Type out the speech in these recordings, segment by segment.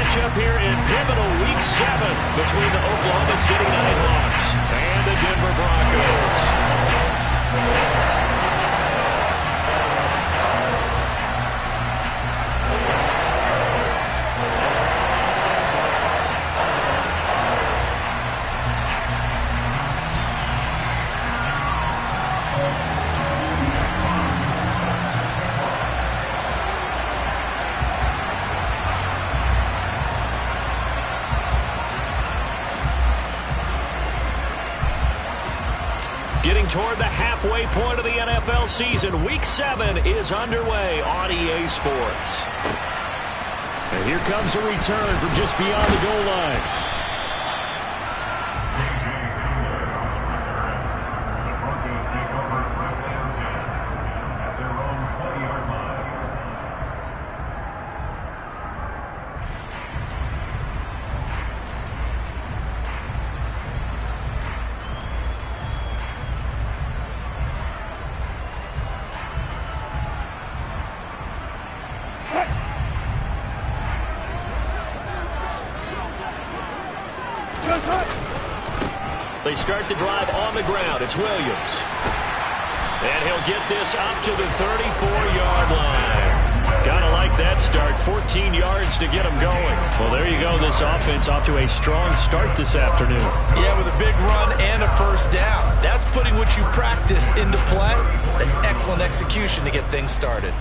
matchup here in pivotal Week 7 between the Oklahoma City Nighthawks and the Denver Broncos. Getting toward the halfway point of the NFL season, Week 7 is underway on EA Sports. And here comes a return from just beyond the goal line. The Broncos take over first down 10 at their own 20-yard line. They start the drive on the ground. It's Williams. And he'll get this up to the 34-yard line. Gotta like that start. 14 yards to get him going. Well, there you go. This offense off to a strong start this afternoon. Yeah, with a big run and a first down. That's putting what you practice into play. That's excellent execution to get things started.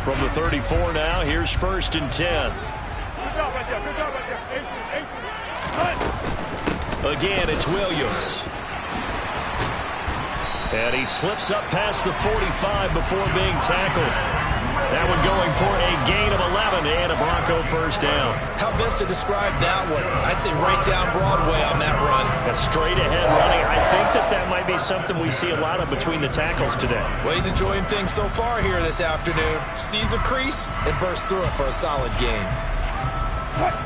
From the 34 now, here's 1st and 10. Again, it's Williams. And he slips up past the 45 before being tackled. That one going for a gain of 11 and a Bronco first down. How best to describe that one? I'd say right down Broadway on that run. A straight ahead running. I think that might be something we see a lot of between the tackles today. Well, he's enjoying things so far here this afternoon. Sees a crease and bursts through it for a solid gain.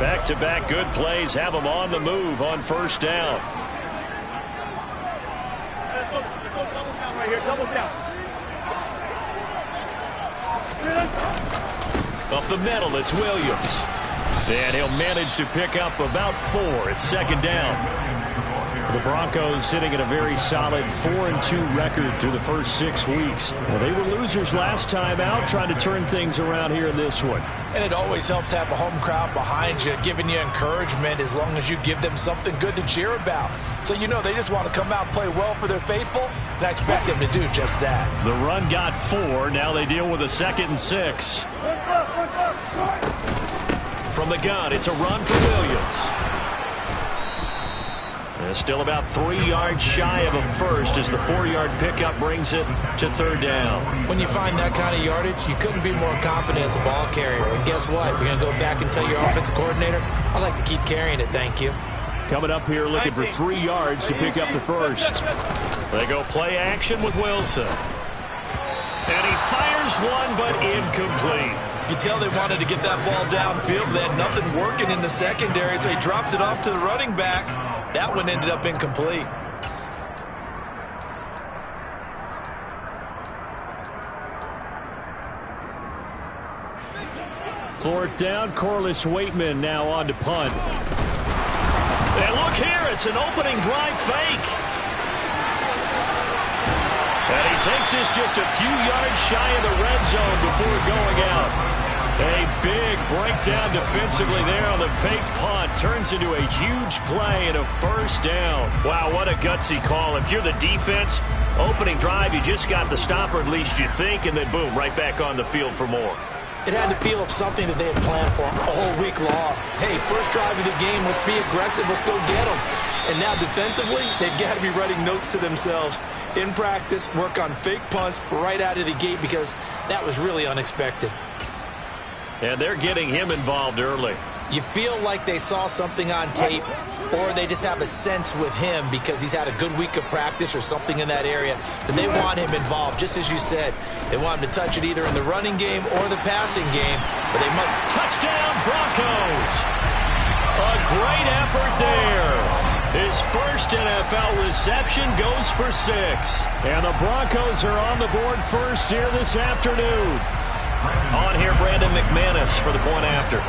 Back-to-back good plays have him on the move on first down. Right here, double down. Up the middle, it's Williams. And he'll manage to pick up about 4. It's 2nd down. The Broncos sitting at a very solid 4-2 record through the first 6 weeks. Well, they were losers last time out, trying to turn things around here in this one. And it always helps to have a home crowd behind you, giving you encouragement as long as you give them something good to cheer about. So you know they just want to come out and play well for their faithful, and I expect them to do just that. The run got 4. Now they deal with a 2nd and 6. From the gun, it's a run for Williams. Still about 3 yards shy of a first as the 4-yard pickup brings it to 3rd down. When you find that kind of yardage, you couldn't be more confident as a ball carrier. And guess what? You're going to go back and tell your offensive coordinator, I'd like to keep carrying it, thank you. Coming up here looking for 3 yards to pick up the first. They go play action with Wilson. And he fires one, but incomplete. You could tell they wanted to get that ball downfield. They had nothing working in the secondary, so he dropped it off to the running back. That one ended up incomplete. Fourth down, Corliss Waitman now on to punt. And look here, it's an opening drive fake. And he takes this just a few yards shy of the red zone before going out. A big breakdown defensively there on the fake punt. Turns into a huge play and a first down. Wow, what a gutsy call. If you're the defense, opening drive, you just got the stop, or at least you think, and then boom, right back on the field for more. It had the feel of something that they had planned for all week long. Hey, first drive of the game, let's be aggressive, let's go get them. And now defensively, they've got to be writing notes to themselves. In practice, work on fake punts right out of the gate because that was really unexpected. And they're getting him involved early. You feel like they saw something on tape, or they just have a sense with him because he's had a good week of practice or something in that area, that they want him involved. Just as you said, they want him to touch it either in the running game or the passing game, but they must. Touchdown, Broncos! A great effort there. His first NFL reception goes for 6. And the Broncos are on the board first here this afternoon. On here, Brandon McManus for the point after.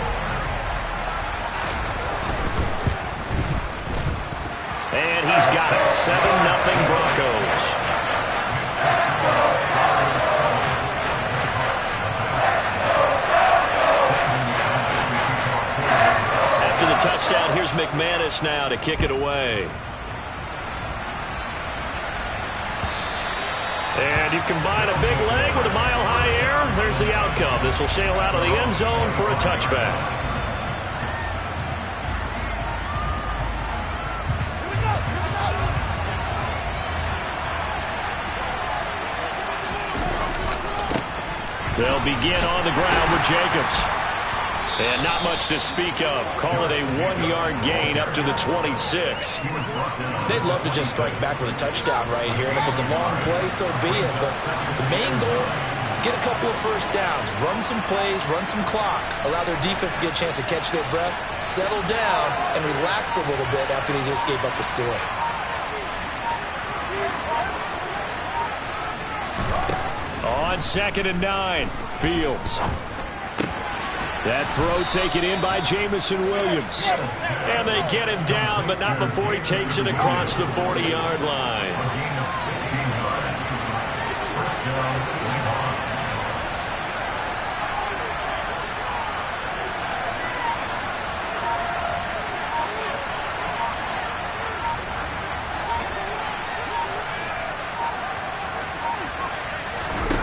And he's got it. 7-0 Broncos. After the touchdown, here's McManus now to kick it away. And you combine a big leg with a mile-high air, there's the outcome. This will sail out of the end zone for a touchback. They'll begin on the ground with Jacobs. And not much to speak of. Call it a 1-yard gain up to the 26. They'd love to just strike back with a touchdown right here. And if it's a long play, so be it. But the main goal, get a couple of first downs. Run some plays, run some clock. Allow their defense to get a chance to catch their breath, settle down, and relax a little bit after they just gave up a score. On 2nd and 9, Fields. That throw taken in by Jamison Williams. And they get him down, but not before he takes it across the 40-yard line.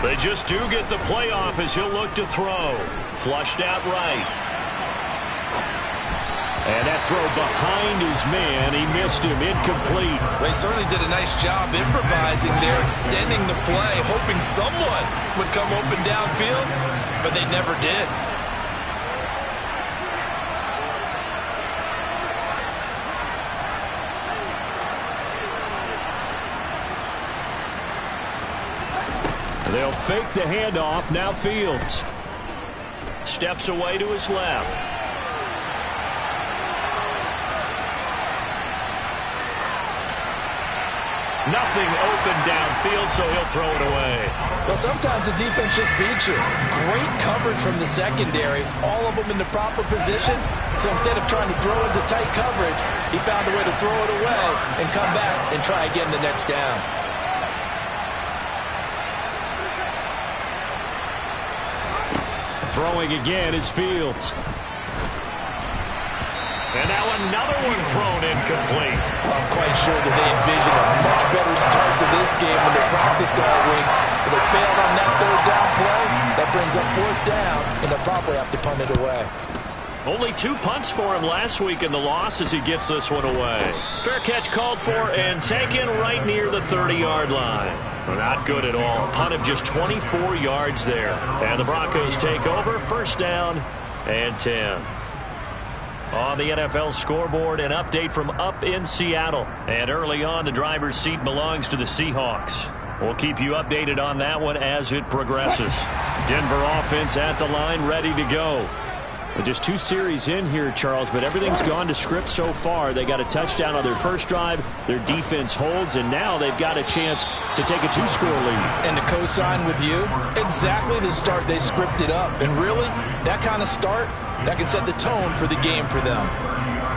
They just do get the playoff as he'll look to throw. Flushed out right. And that throw behind his man. He missed him. Incomplete. They certainly did a nice job improvising there, extending the play, hoping someone would come open downfield, but they never did. They'll fake the handoff. Now Fields steps away to his left. Nothing open downfield, so he'll throw it away. Well, sometimes the defense just beats you. Great coverage from the secondary, all of them in the proper position. So instead of trying to throw into tight coverage, he found a way to throw it away and come back and try again the next down. Throwing again is Fields. And now another one thrown incomplete. I'm quite sure that they envisioned a much better start to this game when they practiced all week. But they failed on that 3rd down play. That brings up 4th down, and they'll probably have to punt it away. Only 2 punts for him last week in the loss as he gets this one away. Fair catch called for and taken right near the 30-yard line. Not good at all. Punt of just 24 yards there. And the Broncos take over. 1st down and 10. On the NFL scoreboard, an update from up in Seattle. And early on, the driver's seat belongs to the Seahawks. We'll keep you updated on that one as it progresses. Denver offense at the line, ready to go. Well, just 2 series in here, Charles, but everything's gone to script so far. They got a touchdown on their first drive. Their defense holds, and now they've got a chance to take a 2-score lead. And to co-sign with you, exactly the start they scripted up. And really, that kind of start, that can set the tone for the game for them.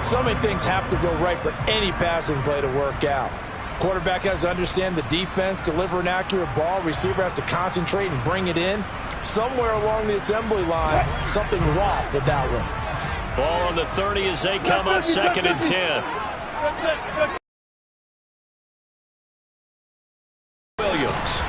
So many things have to go right for any passing play to work out. Quarterback has to understand the defense, deliver an accurate ball. Receiver has to concentrate and bring it in. Somewhere along the assembly line, something's off with that one. Ball on the 30 as they come up 2nd and 10. Williams.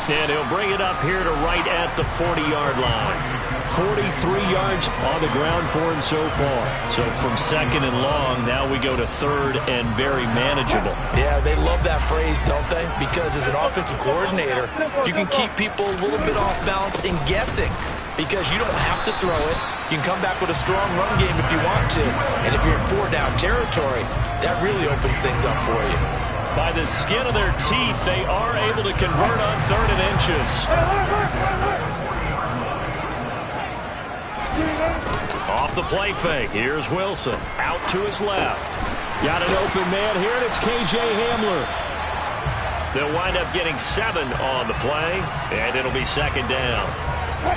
And he'll bring it up here to right at the 40-yard line. 43 yards on the ground for him so far. So from 2nd and long, now we go to 3rd and very manageable. Yeah, they love that phrase, don't they? Because as an offensive coordinator, you can keep people a little bit off balance and guessing. Because you don't have to throw it. You can come back with a strong run game if you want to. And if you're in 4-down territory, that really opens things up for you. By the skin of their teeth, they are able to convert on 3rd and inches. Off the play fake, here's Wilson. Out to his left. Got an open man here, and it's K.J. Hamler. They'll wind up getting 7 on the play, and it'll be second down.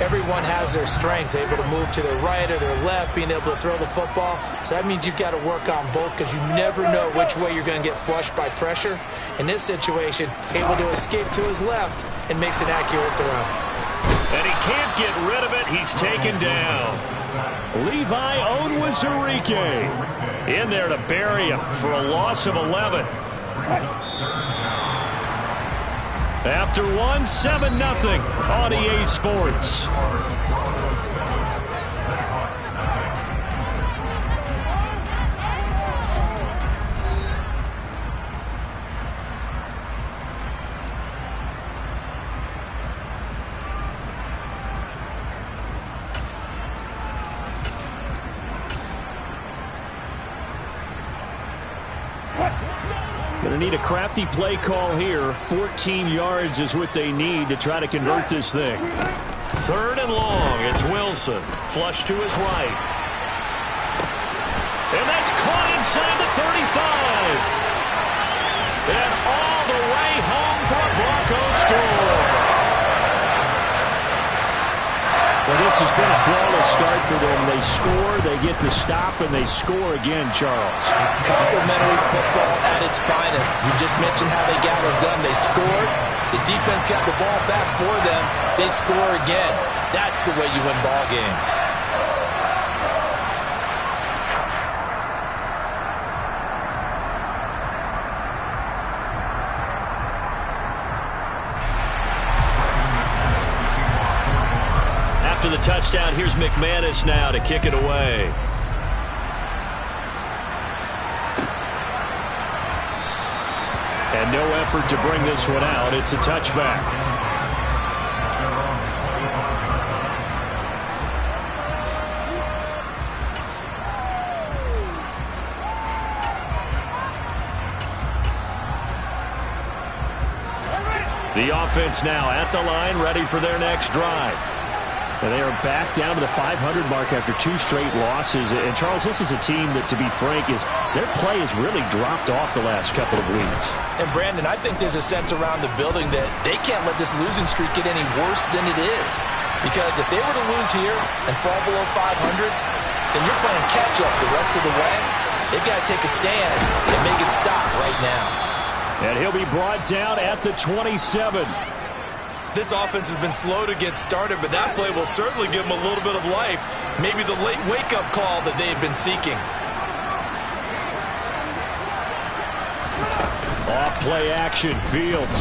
Everyone has their strengths, able to move to their right or their left, being able to throw the football. So that means you've got to work on both because you never know which way you're going to get flushed by pressure. In this situation, able to escape to his left and makes an accurate throw. And he can't get rid of it. He's taken down. Levi Onwuzurike in there to bury him for a loss of 11. After 7-0 on EA Sports. Going to need a crafty play call here. 14 yards is what they need to try to convert this thing. 3rd and long. It's Wilson. Flush to his right. And that's caught inside the 35. And all the way home for a Broncos score. Well, this has been a flawless start for them. They score, they get the stop, and they score again, Charles. Complimentary football at its finest. You just mentioned how they got it done. They scored. The defense got the ball back for them. They score again. That's the way you win ball games. After the touchdown, here's McManus now to kick it away. And no effort to bring this one out. It's a touchback. The offense now at the line, ready for their next drive. And they are back down to the 500 mark after 2 straight losses. And, Charles, this is a team that, to be frank, their play has really dropped off the last couple of weeks. And, Brandon, I think there's a sense around the building that they can't let this losing streak get any worse than it is. Because if they were to lose here and fall below 500, then you're playing catch-up the rest of the way. They've got to take a stand and make it stop right now. And he'll be brought down at the 27. This offense has been slow to get started, but that play will certainly give them a little bit of life. Maybe the late wake-up call that they've been seeking. Off play action, Fields.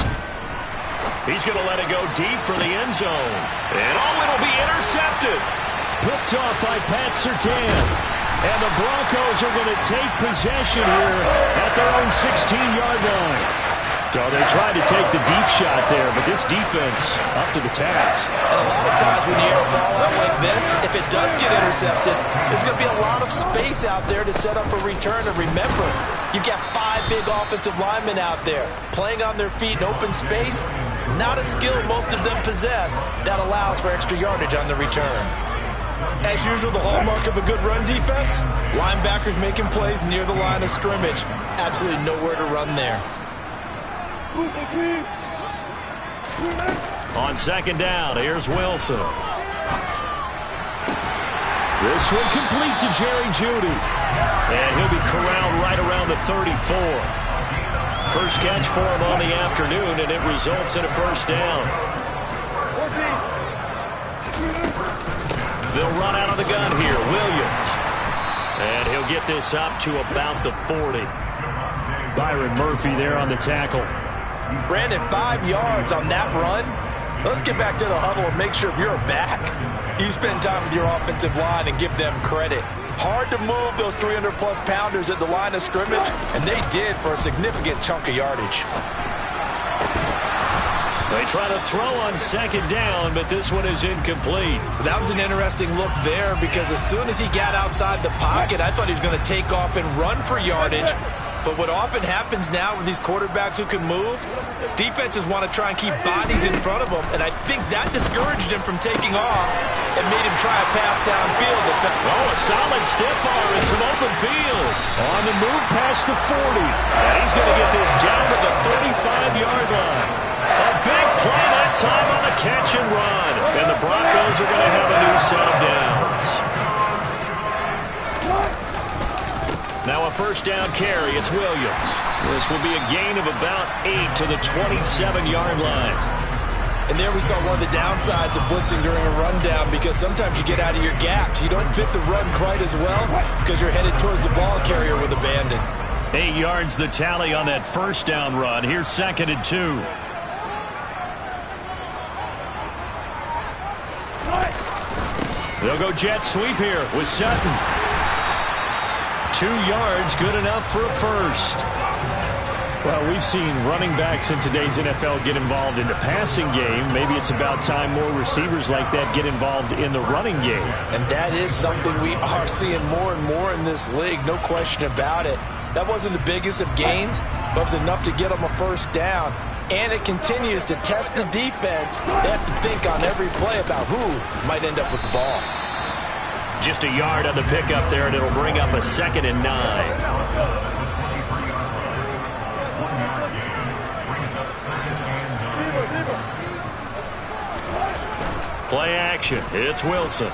He's going to let it go deep for the end zone. And it'll be intercepted. Picked off by Pat Surtain. And the Broncos are going to take possession here at their own 16-yard line. So they tried to take the deep shot there, but this defense up to the task. And a lot of times when you air a ball out like this, if it does get intercepted, there's going to be a lot of space out there to set up a return. And remember, you've got 5 big offensive linemen out there playing on their feet in open space. Not a skill most of them possess that allows for extra yardage on the return. As usual, the hallmark of a good run defense, linebackers making plays near the line of scrimmage. Absolutely nowhere to run there. On second down, here's Wilson. This one complete to Jerry Jeudy. And he'll be corralled right around the 34. First catch for him on the afternoon, and it results in a first down. They'll run out of the gun here, Williams. And he'll get this up to about the 40. Byron Murphy there on the tackle. Brandon, 5 yards on that run. Let's get back to the huddle and make sure if you're back, you spend time with your offensive line and give them credit. Hard to move those 300-plus pounders at the line of scrimmage, and they did for a significant chunk of yardage. They try to throw on second down, but this one is incomplete. That was an interesting look there because as soon as he got outside the pocket, I thought he was going to take off and run for yardage. But what often happens now with these quarterbacks who can move, defenses want to try and keep bodies in front of them, and I think that discouraged him from taking off and made him try a pass downfield. Oh, a solid stiff arm and some open field. On the move past the 40. And he's going to get this down to the 35-yard line. A big play that time on the catch and run. And the Broncos are going to have a new set of downs. Now a first down carry. It's Williams. This will be a gain of about 8 to the 27-yard line. And there we saw one of the downsides of blitzing during a rundown, because sometimes you get out of your gaps. You don't fit the run quite as well because you're headed towards the ball carrier with abandon. 8 yards the tally on that first down run. Here's 2nd and 2. They'll go jet sweep here with Sutton. 2 yards, good enough for a first. Well, we've seen running backs in today's NFL get involved in the passing game. Maybe it's about time more receivers like that get involved in the running game. And that is something we are seeing more and more in this league, no question about it. That wasn't the biggest of gains, but it was enough to get them a first down. And it continues to test the defense. They have to think on every play about who might end up with the ball. Just a yard on the pickup there, and it'll bring up a 2nd and 9. Play action. It's Wilson.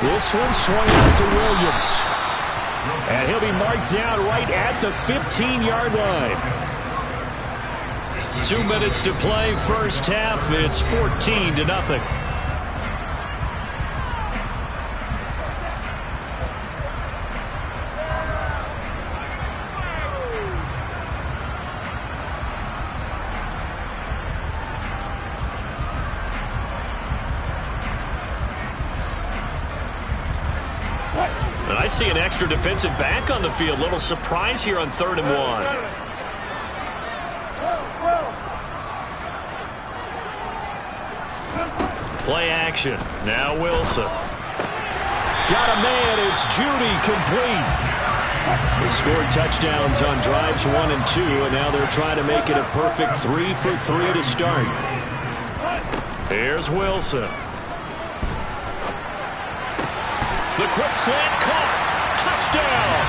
This one swung out to Williams. And he'll be marked down right at the 15-yard line. 2 minutes to play, first half. It's 14-0. I see an extra defensive back on the field. Little surprise here on 3rd and 1. Play action. Now Wilson. Got a man. It's Judy, complete. They scored touchdowns on drives 1 and 2, and now they're trying to make it a perfect 3 for 3 to start. Here's Wilson. The quick slant caught. Touchdown.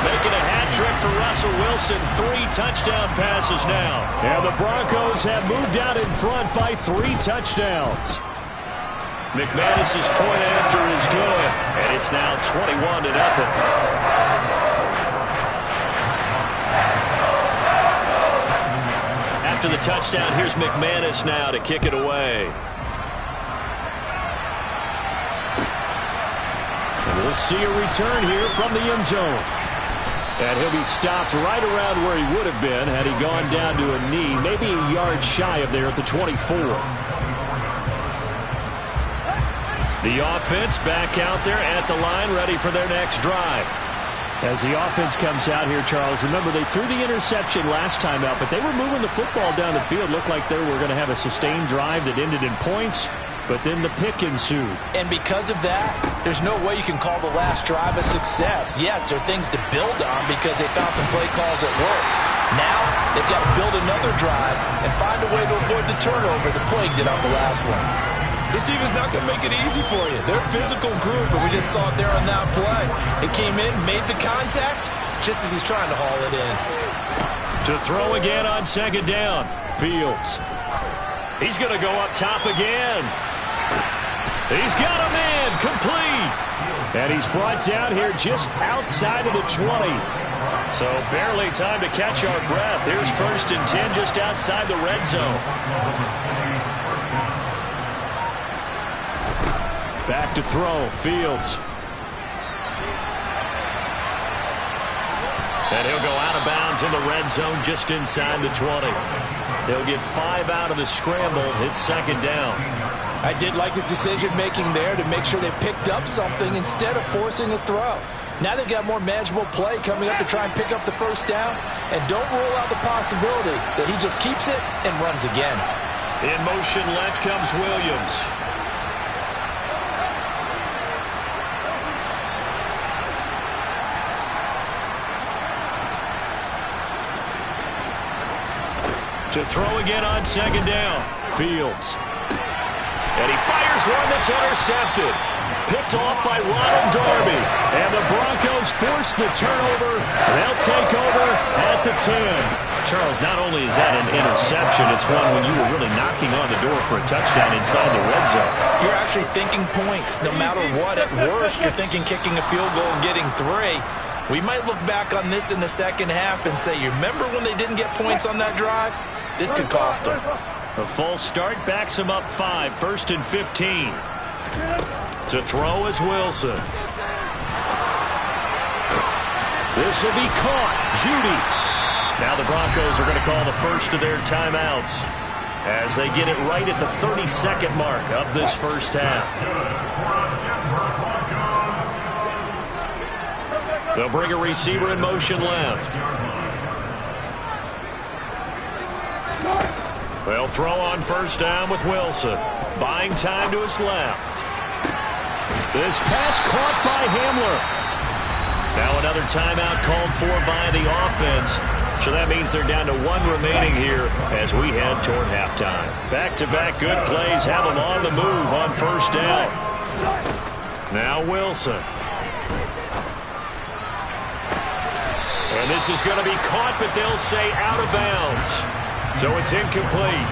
Making a hat trick for Russell Wilson. 3 touchdown passes now. And the Broncos have moved out in front by 3 touchdowns. McManus's point after is good. And it's now 21-0. After the touchdown, here's McManus now to kick it away. We'll see a return here from the end zone. And he'll be stopped right around where he would have been had he gone down to a knee, maybe a yard shy of there at the 24. The offense back out there at the line, ready for their next drive. As the offense comes out here, Charles, remember they threw the interception last time out, but they were moving the football down the field. Looked like they were going to have a sustained drive that ended in points. But then the pick ensued. And because of that, there's no way you can call the last drive a success. Yes, there are things to build on because they found some play calls that work. Now, they've got to build another drive and find a way to avoid the turnover that plagued it on the last one. This team is not going to make it easy for you. They're a physical group, and we just saw it there on that play. It came in, made the contact, just as he's trying to haul it in. To throw again on 2nd down. Fields. He's going to go up top again. He's got a man, complete. And he's brought down here just outside of the 20. So barely time to catch our breath. Here's 1st and 10 just outside the red zone. Back to throw, Fields. And he'll go out of bounds in the red zone just inside the 20. They'll get 5 out of the scramble. It's 2nd down. I did like his decision-making there to make sure they picked up something instead of forcing a throw. Now they've got more manageable play coming up to try and pick up the first down. And don't rule out the possibility that he just keeps it and runs again. In motion left comes Williams. To throw again on second down. Fields. And he fires one that's intercepted. Picked off by Ronald Darby. And the Broncos force the turnover. They'll take over at the 10. Charles, not only is that an interception, it's one when you were really knocking on the door for a touchdown inside the red zone. You're actually thinking points. No matter what, at worst, you're thinking kicking a field goal and getting 3. We might look back on this in the second half and say, you remember when they didn't get points on that drive? This could cost them. A false start backs him up 5, 1st and 15. To throw is Wilson. This will be caught. Judy. Now the Broncos are going to call the first of their timeouts as they get it right at the 32nd mark of this first half. They'll bring a receiver in motion left. They'll throw on first down with Wilson. Buying time to his left. This pass caught by Hamler. Now another timeout called for by the offense. So that means they're down to 1 remaining here as we head toward halftime. Back-to-back good plays have them on the move on first down. Now Wilson. And this is going to be caught, but they'll say out of bounds. So it's incomplete.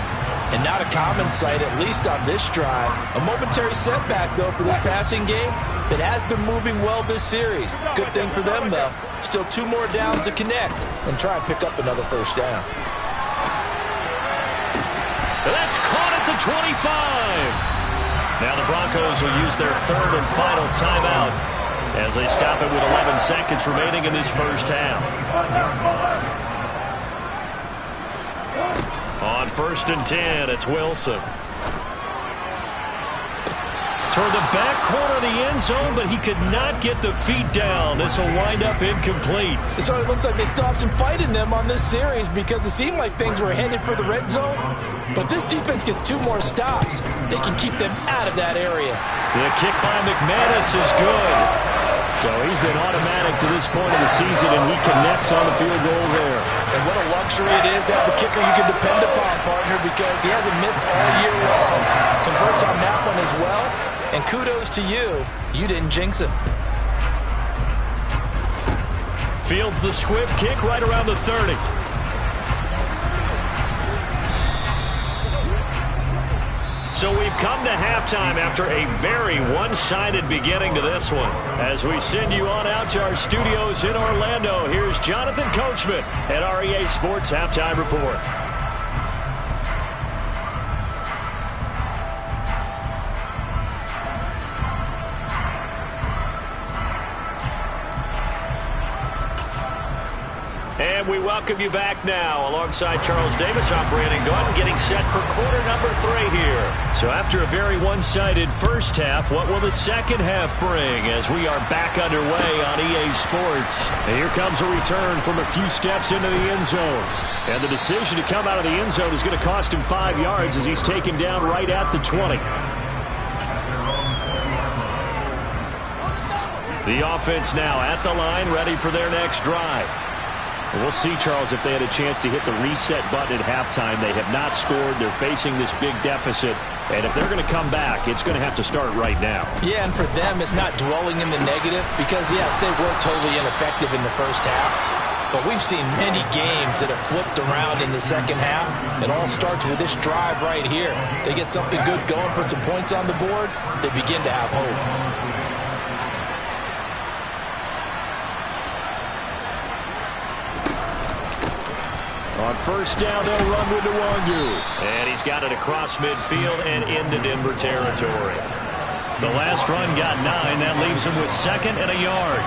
And not a common sight, at least on this drive. A momentary setback, though, for this passing game that has been moving well this series. Good thing for them, though. Still 2 more downs to connect and try and pick up another first down. That's caught at the 25. Now the Broncos will use their 3rd and final timeout as they stop it with 11 seconds remaining in this first half. On 1st and 10, it's Wilson. Toward the back corner of the end zone, but he could not get the feet down. This will wind up incomplete. It sort of looks like they still have some fight in them on this series because it seemed like things were headed for the red zone. But this defense gets 2 more stops. They can keep them out of that area. The kick by McManus is good. So he's been automatic to this point of the season, and he connects on the field goal there. And what a luxury it is to have a kicker you can depend upon, partner, because he hasn't missed all year long. Converts on that one as well. And kudos to you. You didn't jinx him. Fields the squib kick right around the 30. So we've come to halftime after a very one-sided beginning to this one. As we send you on out to our studios in Orlando, here's Jonathan Coachman at our EA Sports Halftime Report. And we welcome you back now. Alongside Charles Davis, I'm Brandon Gunn, getting set for quarter number 3 here. So after a very one-sided first half, what will the second half bring as we are back underway on EA Sports? And here comes a return from a few steps into the end zone. And the decision to come out of the end zone is going to cost him 5 yards as he's taken down right at the 20. The offense now at the line, ready for their next drive. We'll see, Charles, if they had a chance to hit the reset button at halftime. They have not scored. They're facing this big deficit. And if they're going to come back, it's going to have to start right now. Yeah, and for them, it's not dwelling in the negative because, yes, they were totally ineffective in the first half. But we've seen many games that have flipped around in the second half. It all starts with this drive right here. They get something good going, put some points on the board, they begin to have hope. On first down, they'll run with Nwangu. And he's got it across midfield and into Denver territory. The last run got 9. That leaves him with 2nd and a yard.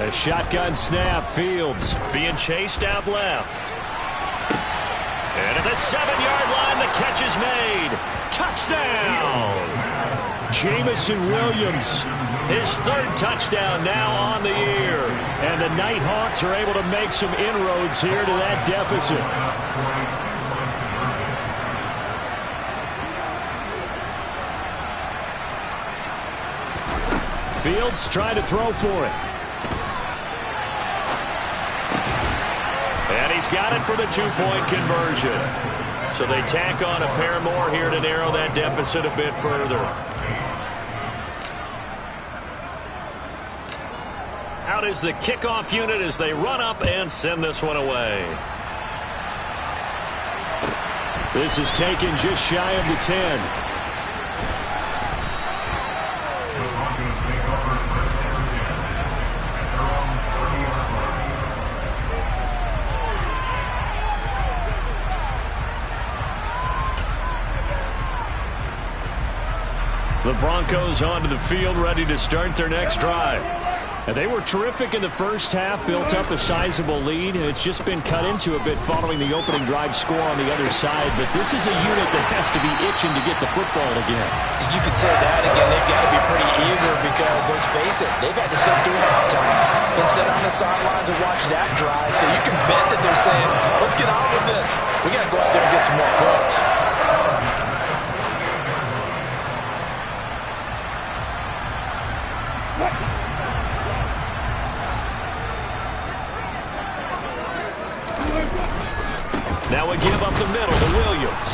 A shotgun snap. Fields being chased out left. And at the 7-yard line, the catch is made. Touchdown! Jamison Williams, his 3rd touchdown now on the year. And the Nighthawks are able to make some inroads here to that deficit. Fields trying to throw for it. And he's got it for the two-point conversion. So they tack on a pair more here to narrow that deficit a bit further. Out is the kickoff unit as they run up and send this one away. This is taken just shy of the 10. The Broncos onto the field, ready to start their next drive. And they were terrific in the first half, built up a sizable lead. It's just been cut into a bit following the opening drive score on the other side. But this is a unit that has to be itching to get the football again. You could say that again. They've got to be pretty eager because, let's face it, they've had to sit through halftime and sit on the sidelines and watch that drive. So you can bet that they're saying, let's get on with this. We got to go out there and get some more points. Now we give up the middle to Williams.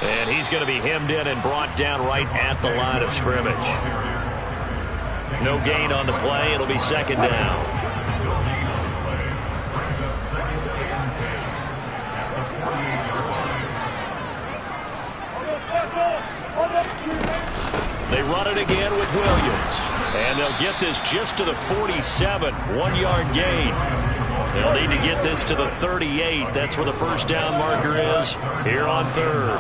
And he's going to be hemmed in and brought down right at the line of scrimmage. No gain on the play. It'll be second down. They run it again with Williams. And they'll get this just to the 47. 1-yard gain. They'll need to get this to the 38. That's where the first down marker is here on third.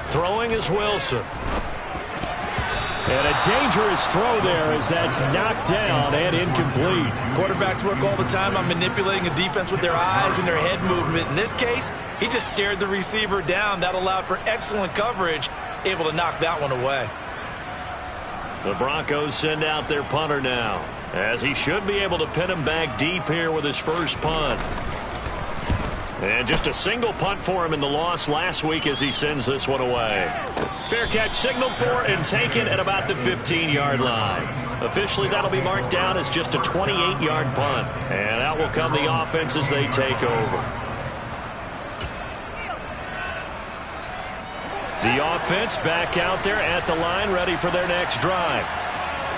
Throwing is Wilson. And a dangerous throw there as that's knocked down and incomplete. Quarterbacks work all the time on manipulating a defense with their eyes and their head movement. In this case, he just stared the receiver down. That allowed for excellent coverage, able to knock that one away. The Broncos send out their punter now, as he should be able to pin him back deep here with his first punt. And just a single punt for him in the loss last week as he sends this one away. Fair catch signaled for and taken at about the 15-yard line. Officially, that'll be marked down as just a 28-yard punt. And out will come the offense as they take over. The offense back out there at the line, ready for their next drive.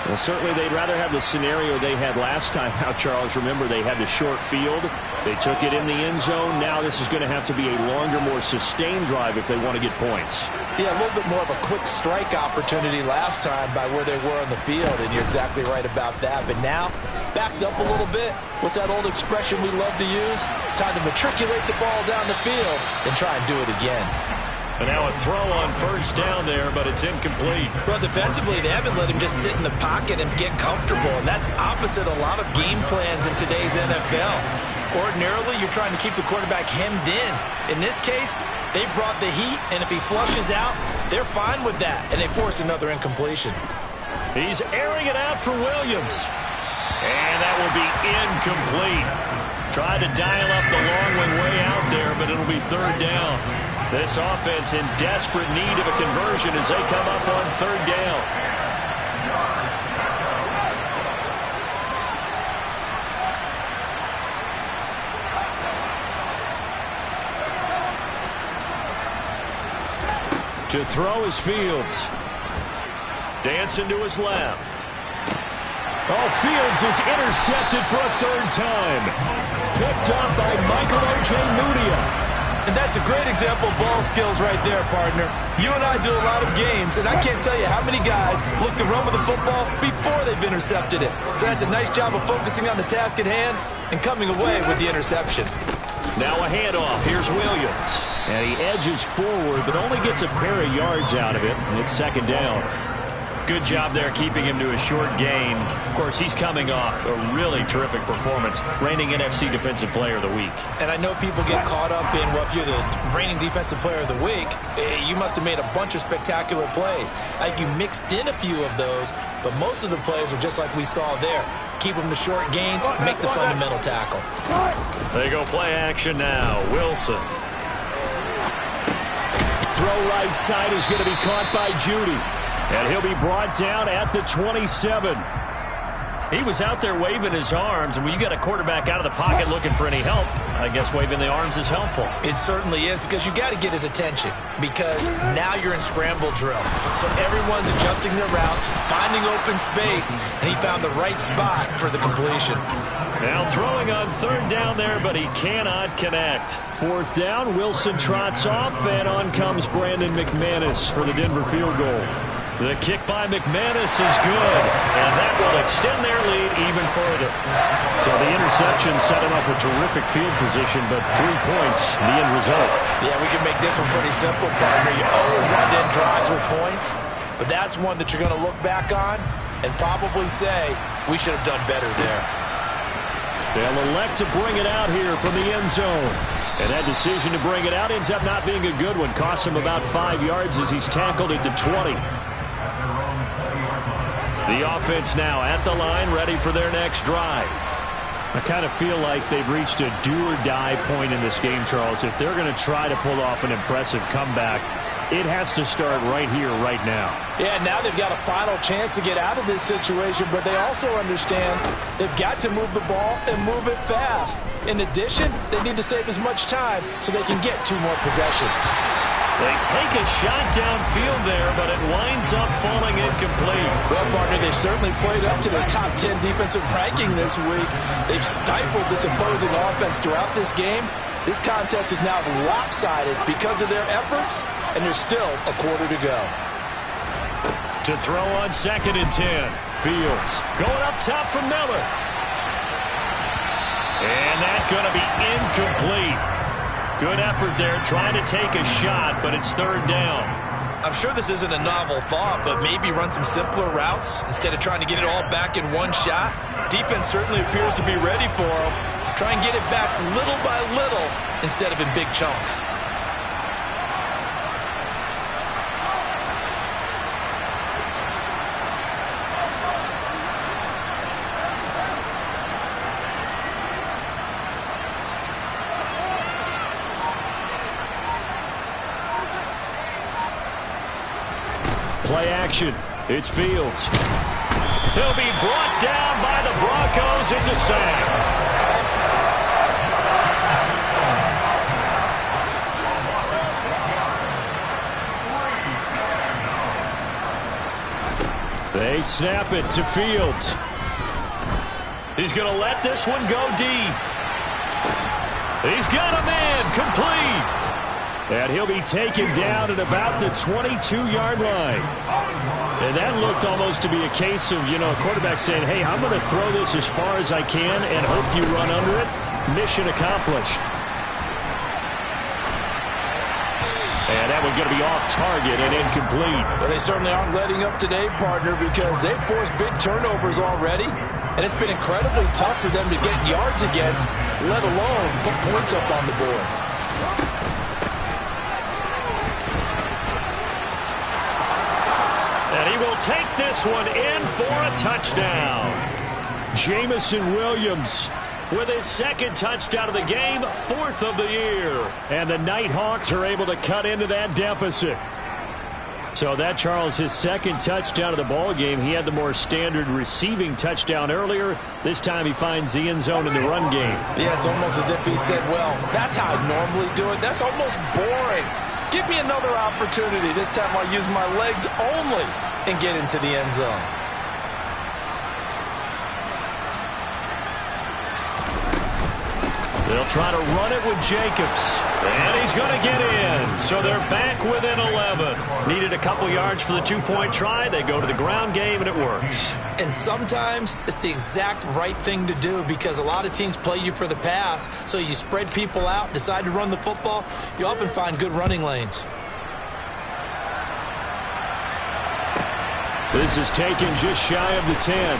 Well, certainly they'd rather have the scenario they had last time out, Charles. Remember, they had the short field. They took it in the end zone. Now this is going to have to be a longer, more sustained drive if they want to get points. Yeah, a little bit more of a quick strike opportunity last time by where they were on the field, and you're exactly right about that. But now, backed up a little bit. What's that old expression we love to use? Time to matriculate the ball down the field and try and do it again. And now a throw on first down there, but it's incomplete. Well, defensively, they haven't let him just sit in the pocket and get comfortable, and that's opposite a lot of game plans in today's NFL. Ordinarily, you're trying to keep the quarterback hemmed in. In this case, they brought the heat, and if he flushes out, they're fine with that, and they force another incompletion. He's airing it out for Williams. And that will be incomplete. Tried to dial up the long one way out there, but it'll be third down. This offense in desperate need of a conversion as they come up on third down. To throw is Fields. Dancing to his left. Oh, Fields is intercepted for a third time. Picked up by Michael Ojemudia. And that's a great example of ball skills right there, partner. You and I do a lot of games, and I can't tell you how many guys look to run with the football before they've intercepted it. So that's a nice job of focusing on the task at hand and coming away with the interception. Now a handoff. Here's Williams. And he edges forward, but only gets a pair of yards out of it, and it's second down. Good job there keeping him to a short gain. Of course, he's coming off a really terrific performance, reigning NFC Defensive Player of the Week. And I know people get caught up in, well, if you're the reigning Defensive Player of the Week, you must have made a bunch of spectacular plays. Like you mixed in a few of those, but most of the plays are just like we saw there. Keep them to short gains, make the fundamental tackle. They go play action now. Wilson. throw right side is going to be caught by Judy. And he'll be brought down at the 27. He was out there waving his arms, and when you got a quarterback out of the pocket looking for any help, I guess waving the arms is helpful. It certainly is, because you got to get his attention, because now you're in scramble drill. So everyone's adjusting their routes, finding open space, and he found the right spot for the completion. Now throwing on third down there, but he cannot connect. Fourth down, Wilson trots off, and on comes Brandon McManus for the Denver field goal. The kick by McManus is good, and that will extend their lead even further. So the interception set him up with terrific field position, but 3 points, the end result. Yeah, we can make this one pretty simple, partner. You always want to end drives with points, but that's one that you're going to look back on and probably say, we should have done better there. They'll elect to bring it out here from the end zone. And that decision to bring it out ends up not being a good one. Costs him about 5 yards as he's tackled it to 20. The offense now at the line, ready for their next drive. I kind of feel like they've reached a do-or-die point in this game, Charles. If they're going to try to pull off an impressive comeback, it has to start right here, right now. Yeah, now they've got a final chance to get out of this situation, but they also understand they've got to move the ball and move it fast. In addition, they need to save as much time so they can get 2 more possessions. They take a shot downfield there, but it winds up falling incomplete. Well, partner, they've certainly played up to their top 10 defensive ranking this week. They've stifled this opposing offense throughout this game. This contest is now lopsided because of their efforts, and there's still a quarter to go. To throw on 2nd and 10. Fields going up top from Miller. And that's going to be incomplete. Good effort there, trying to take a shot, but it's 3rd down. I'm sure this isn't a novel thought, but maybe run some simpler routes instead of trying to get it all back in one shot. Defense certainly appears to be ready for them. Try and get it back little by little instead of in big chunks. Play action. It's Fields. He'll be brought down by the Broncos. It's a sack. They snap it to Fields. He's going to let this one go deep. He's got him in. Complete. And he'll be taken down at about the 22-yard line. And that looked almost to be a case of, a quarterback saying, hey, I'm going to throw this as far as I can and hope you run under it. Mission accomplished. And that one's going to be off target and incomplete. Well, they certainly aren't letting up today, partner, because they've forced big turnovers already. And it's been incredibly tough for them to get yards against, let alone put points up on the board. And he will take this one in for a touchdown. Jamison Williams with his 2nd touchdown of the game, 4th of the year. And the Nighthawks are able to cut into that deficit. So that, Charles, his 2nd touchdown of the ball game. He had the more standard receiving touchdown earlier. This time he finds the end zone in the run game. Yeah, it's almost as if he said, well, that's how I normally do it. That's almost boring. Give me another opportunity. This time I'll use my legs only and get into the end zone. They'll try to run it with Jacobs. And he's going to get in. So they're back within 11. Needed a couple yards for the 2-point try. They go to the ground game, and it works. And sometimes it's the exact right thing to do, because a lot of teams play you for the pass. So you spread people out, decide to run the football. You often find good running lanes. This is taken just shy of the 10.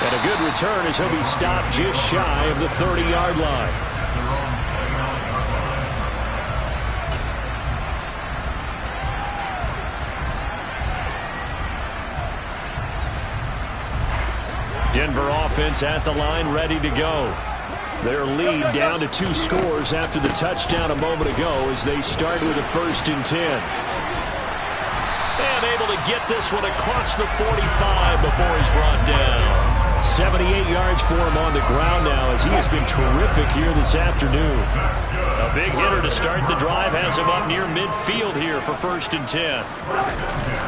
And a good return as he'll be stopped just shy of the 30-yard line. Denver offense at the line, ready to go. Their lead down to 2 scores after the touchdown a moment ago as they start with a 1st and 10. And able to get this one across the 45 before he's brought down. 78 yards for him on the ground now as he has been terrific here this afternoon. A big hitter to start the drive has him up near midfield here for 1st and 10.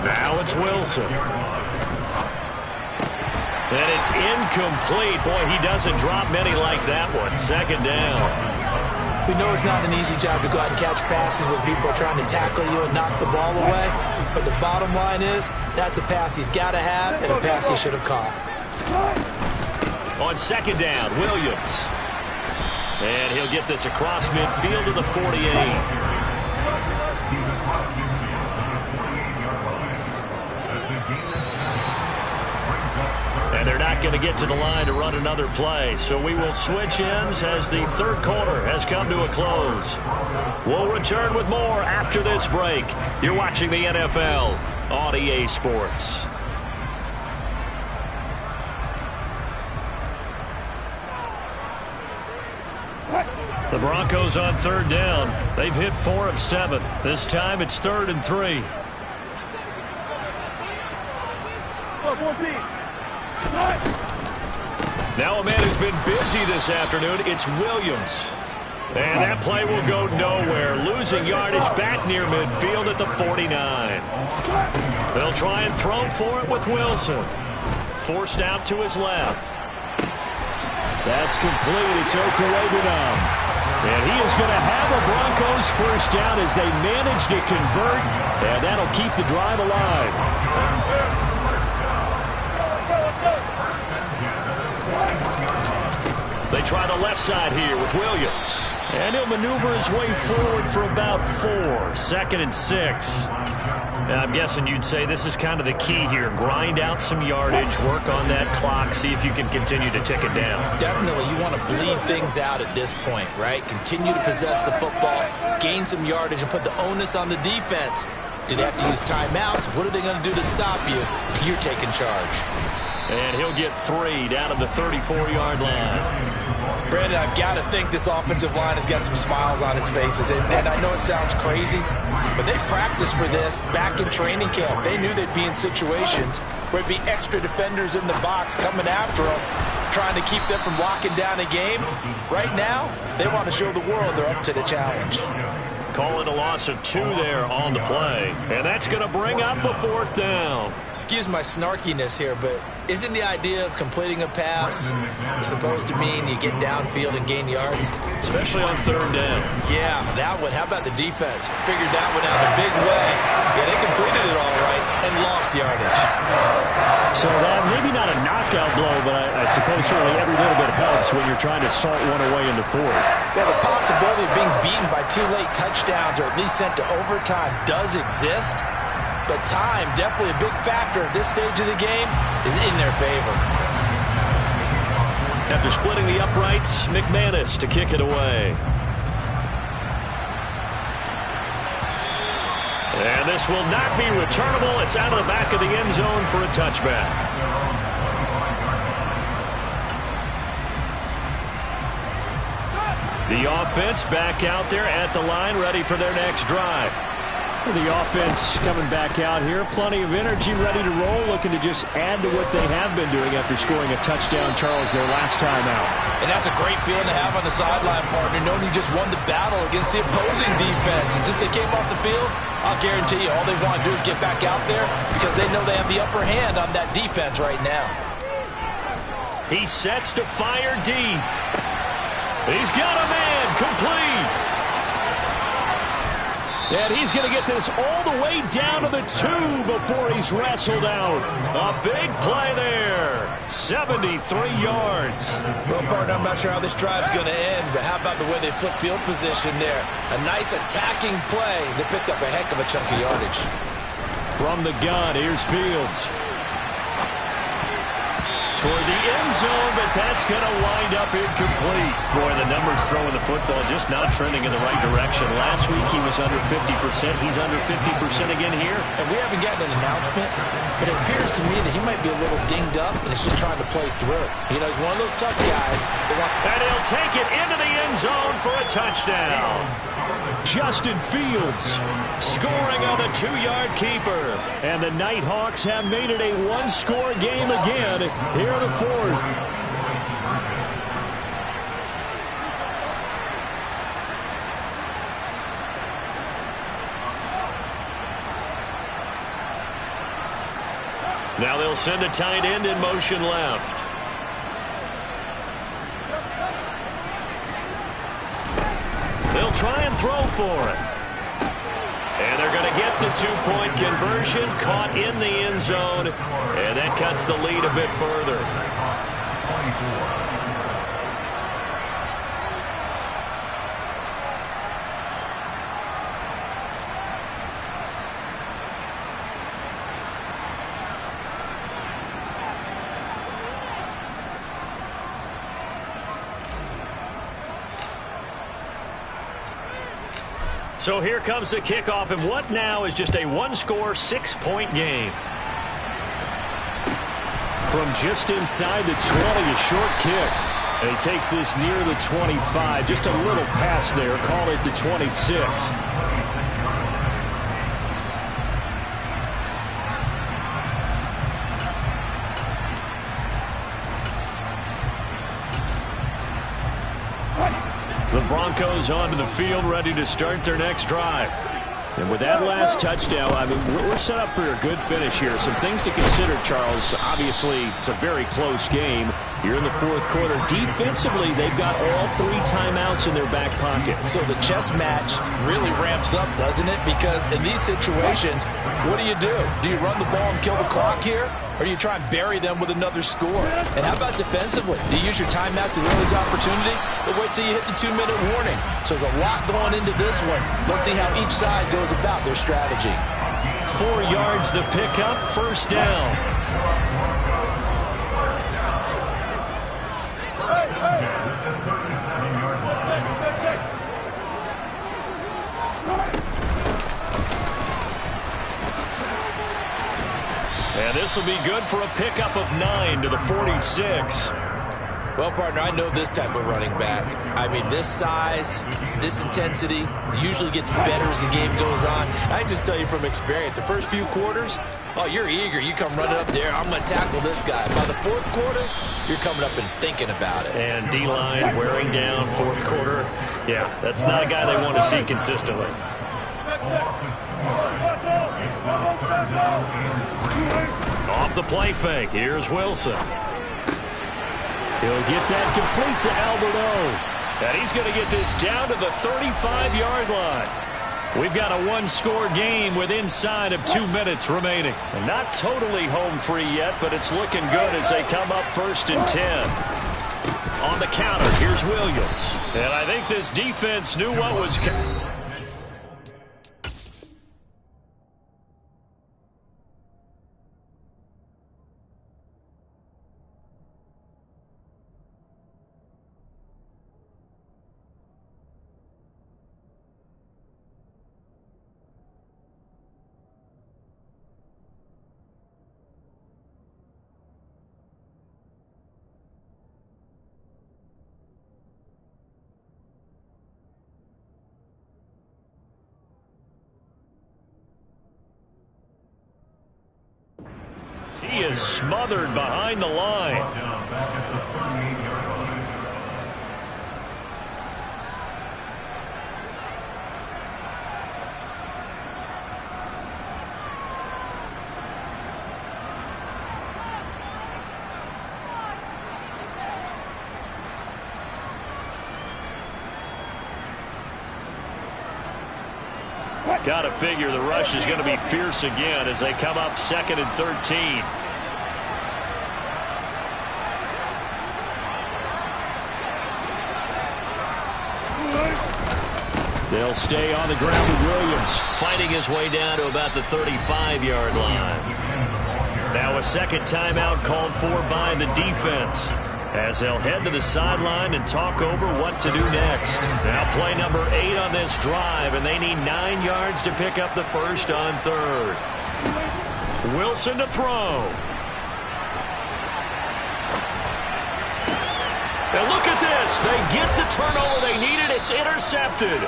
Now it's Wilson. And it's incomplete. Boy, he doesn't drop many like that one. 2nd down. We know it's not an easy job to go out and catch passes when people are trying to tackle you and knock the ball away. But the bottom line is, that's a pass he's got to have and a pass he should have caught. On 2nd down, Williams. And he'll get this across midfield to the 48. And they're not going to get to the line to run another play. So we will switch ends as the 3rd quarter has come to a close. We'll return with more after this break. You're watching the NFL on EA Sports. The Broncos on 3rd down. They've hit 4 of 7. This time it's 3rd and 3. 14. Now a man who's been busy this afternoon, it's Williams. And that play will go nowhere. Losing yardage back near midfield at the 49. They'll try and throw for it with Wilson. Forced out to his left. That's complete. It's Jokerwild. And he is going to have a Broncos 1st down as they manage to convert. And that'll keep the drive alive. They try the left side here with Williams. And he'll maneuver his way forward for about 4. 2nd and 6. Now, I'm guessing you'd say this is kind of the key here. Grind out some yardage, work on that clock, see if you can continue to tick it down. Definitely, you want to bleed things out at this point, right? Continue to possess the football, gain some yardage, and put the onus on the defense. Do they have to use timeouts? What are they going to do to stop you? You're taking charge. And he'll get 3 down to the 34-yard line. Brandon, I've got to think this offensive line has got some smiles on its faces. And I know it sounds crazy, but they practiced for this back in training camp. They knew they'd be in situations where it'd be extra defenders in the box coming after them, trying to keep them from locking down a game. Right now, they want to show the world they're up to the challenge. Call it a loss of 2 there on the play. And that's going to bring up a 4th down. Excuse my snarkiness here, but isn't the idea of completing a pass supposed to mean you get downfield and gain yards? Especially on 3rd down. Yeah, that one. How about the defense? Figured that one out in a big way. Yeah, they completed it all right and lost yardage. So that maybe not a knockout blow, but I suppose certainly every little bit helps when you're trying to salt one away in the 4th. Yeah, the possibility of being beaten by 2 late touchdowns or at least sent to overtime does exist. But time, definitely a big factor at this stage of the game, is in their favor. After splitting the uprights, McManus to kick it away. And this will not be returnable. It's out of the back of the end zone for a touchback. The offense back out there at the line, ready for their next drive. The offense coming back out here. Plenty of energy, ready to roll, looking to just add to what they have been doing after scoring a touchdown, Charles, their last time out. And that's a great feeling to have on the sideline, partner, knowing you just won the battle against the opposing defense. And since they came off the field, I'll guarantee you all they want to do is get back out there because they know they have the upper hand on that defense right now. He sets to fire deep. He's got a man complete. And he's going to get this all the way down to the 2 before he's wrestled out. A big play there. 73 yards. Well, partner, I'm not sure how this drive's going to end, but how about the way they flip field position there? A nice attacking play that picked up a heck of a chunk of yardage. From the gun, here's Fields. toward the end zone, but that's going to wind up incomplete. Boy, the numbers throwing the football just not trending in the right direction. Last week he was under 50%. He's under 50% again here. And we haven't gotten an announcement, but it appears to me that he might be a little dinged up, and it's just trying to play through. You know, he's one of those tough guys. And he'll take it into the end zone for a touchdown. Justin Fields scoring on the 2-yard keeper. And the Nighthawks have made it a one-score game again here in the fourth. Now they'll send a tight end in motion left. They'll try and throw for it. And they're going to get the 2-point conversion, caught in the end zone, and that cuts the lead a bit further. So here comes the kickoff, and what now is just a one-score, 6-point game. From just inside the 20, a short kick. And he takes this near the 25. Just a little pass there. Call it the 26. The Broncos onto the field, ready to start their next drive. And with that last touchdown, I mean, we're set up for a good finish here. Some things to consider, Charles. Obviously, it's a very close game. You're in the fourth quarter. Defensively, they've got all 3 timeouts in their back pocket. So the chess match really ramps up, doesn't it? Because in these situations, what do? Do you run the ball and kill the clock here? Or do you try and bury them with another score? And how about defensively? Do you use your timeouts to ruin this opportunity? Or wait till you hit the 2-minute warning? So there's a lot going into this one. Let's see how each side goes about their strategy. 4 yards the pickup, first down. And this will be good for a pickup of 9 to the 46. Well, partner, I know this type of running back. I mean, this size, this intensity usually gets better as the game goes on. I just tell you from experience, the first few quarters, oh, you're eager. You come running up there, I'm going to tackle this guy. By the fourth quarter, you're coming up and thinking about it. And D-line wearing down fourth quarter. Yeah, that's not a guy they want to see consistently. Off the play fake, here's Wilson. He'll get that complete to Alberto. And he's going to get this down to the 35-yard line. We've got a one-score game with inside of 2 minutes remaining. And not totally home free yet, but it's looking good as they come up 1st and 10. On the counter, here's Williams. And I think this defense knew what was coming. He is smothered behind the line. Got to figure the rush is going to be fierce again as they come up 2nd and 13. They'll stay on the ground with Williams, fighting his way down to about the 35-yard line. Now a second timeout called for by the defense, as they'll head to the sideline and talk over what to do next. Now play number 8 on this drive, and they need 9 yards to pick up the first on third. Wilson to throw. And look at this. They get the turnover they needed. It's intercepted.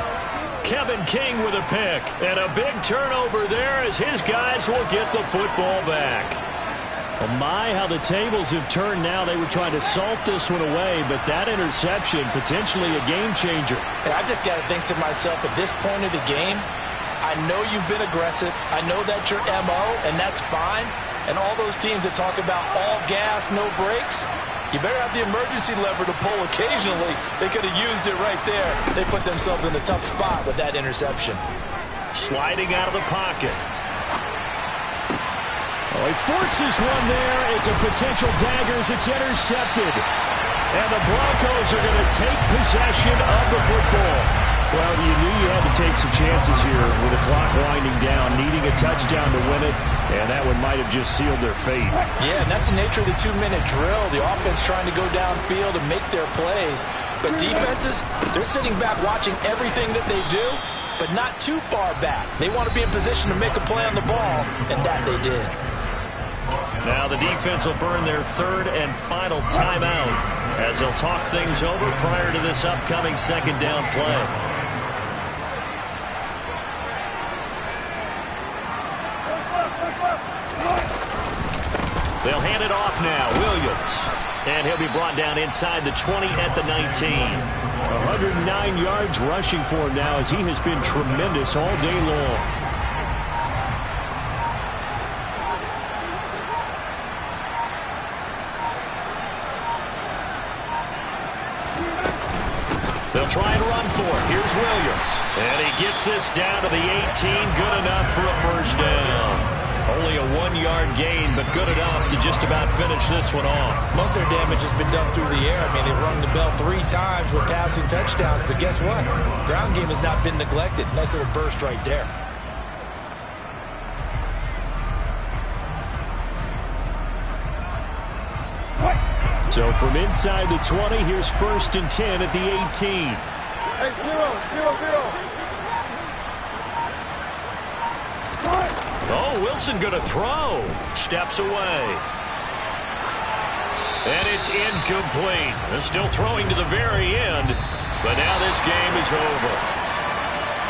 Kevin King with a pick. And a big turnover there as his guys will get the football back. Oh my, how the tables have turned now. They were trying to salt this one away, but that interception, potentially a game changer. And I just got to think to myself, at this point of the game, I know you've been aggressive. I know that's your MO, and that's fine. And all those teams that talk about all gas, no brakes, you better have the emergency lever to pull occasionally. They could have used it right there. They put themselves in a tough spot with that interception. Sliding out of the pocket. Oh, he forces one there. It's a potential dagger as it's intercepted. And the Broncos are going to take possession of the football. Well, you knew you had to take some chances here with the clock winding down, needing a touchdown to win it, and that one might have just sealed their fate. Yeah, and that's the nature of the 2-minute drill. The offense trying to go downfield and make their plays. But defenses, they're sitting back watching everything that they do, but not too far back. They want to be in position to make a play on the ball, and that they did. Now the defense will burn their third and final timeout as they'll talk things over prior to this upcoming second down play. They'll hand it off now. Williams. And he'll be brought down inside the 20 at the 19. 109 yards rushing for him now as he has been tremendous all day long. They'll try and run for it. Here's Williams. And he gets this down to the 18. Good enough for a first down. Only a 1-yard gain, but good enough to just about finish this one off. Most of their damage has been done through the air. I mean, they've rung the bell 3 times with passing touchdowns, but guess what? Ground game has not been neglected. Nice little burst right there. So from inside the 20, here's 1st and 10 at the 18. Hey, 0-0-0. Oh, Wilson going to throw. Steps away. And it's incomplete. They're still throwing to the very end, but now this game is over.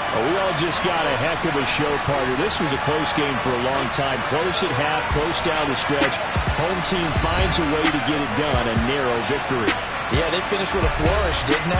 Oh, we all just got a heck of a show, partner. This was a close game for a long time. Close at half, close down the stretch. Home team finds a way to get it done. A narrow victory. Yeah, they finished with a flourish, didn't they?